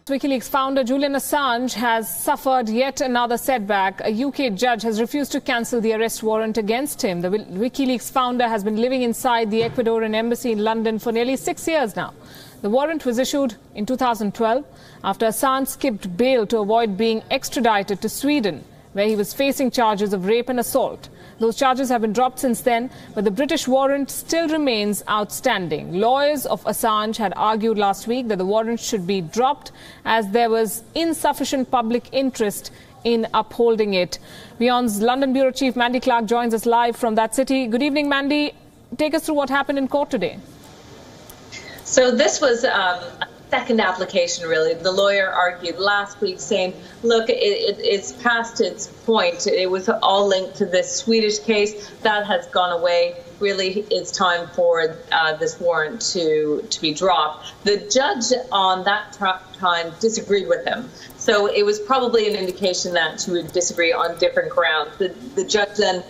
Wikileaks founder Julian Assange has suffered yet another setback. A UK judge has refused to cancel the arrest warrant against him. The Wikileaks founder has been living inside the Ecuadorian embassy in London for nearly 6 years now. The warrant was issued in 2012 after Assange skipped bail to avoid being extradited to Sweden, where he was facing charges of rape and assault. Those charges have been dropped since then, but the British warrant still remains outstanding. Lawyers of Assange had argued last week that the warrant should be dropped as there was insufficient public interest in upholding it. WION's London Bureau Chief Mandy Clark joins us live from that city. Good evening, Mandy. Take us through what happened in court today. So this was a second application, really. The lawyer argued last week saying, look, it's past its point. It was all linked to this Swedish case. That has gone away. Really, it's time for this warrant to be dropped. The judge on that time disagreed with him. So it was probably an indication that she would disagree on different grounds. The judge then,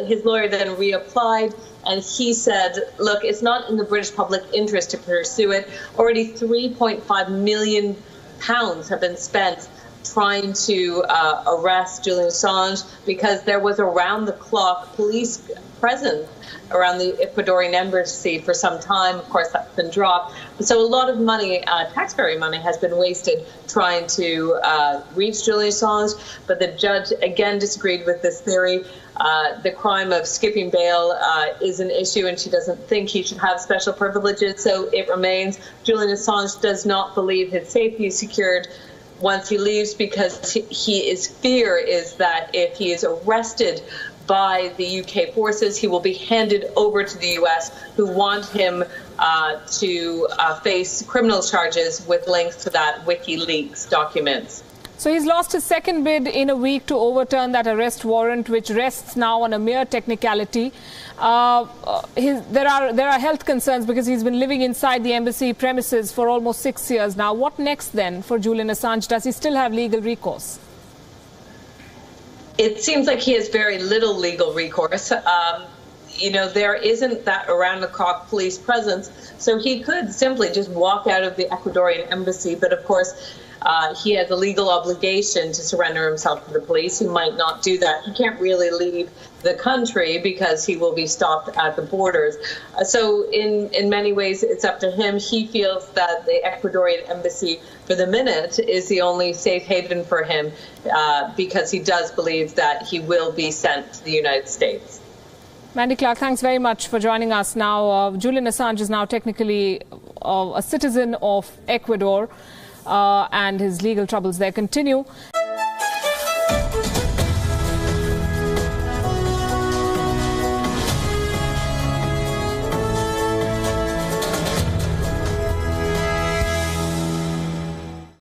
his lawyer then reapplied, and he said, look, it's not in the British public interest to pursue it. Already £3.5 million have been spent trying to arrest Julian Assange because there was around-the-clock police presence around the Ecuadorian embassy for some time. Of course, that's been dropped. So a lot of money, taxpayer money, has been wasted trying to reach Julian Assange. But the judge, again, disagreed with this theory. The crime of skipping bail is an issue, and she doesn't think he should have special privileges. So it remains. Julian Assange does not believe his safety is secured once he leaves, because his fear is that if he is arrested by the UK forces, he will be handed over to the US, who want him to face criminal charges with links to that Wikileaks documents. So he's lost his second bid in a week to overturn that arrest warrant, which rests now on a mere technicality. There are health concerns because he's been living inside the embassy premises for almost 6 years now. What next then for Julian Assange? Does he still have legal recourse? It seems like he has very little legal recourse. There isn't that around-the-clock police presence, so he could simply just walk out of the Ecuadorian embassy. But of course, he has a legal obligation to surrender himself to the police. He might not do that. He can't really leave the country because he will be stopped at the borders. So in many ways, it's up to him. He feels that the Ecuadorian embassy, for the minute, is the only safe haven for him because he does believe that he will be sent to the United States. Mandy Clark, thanks very much for joining us now. Julian Assange is now technically a citizen of Ecuador, and his legal troubles there continue.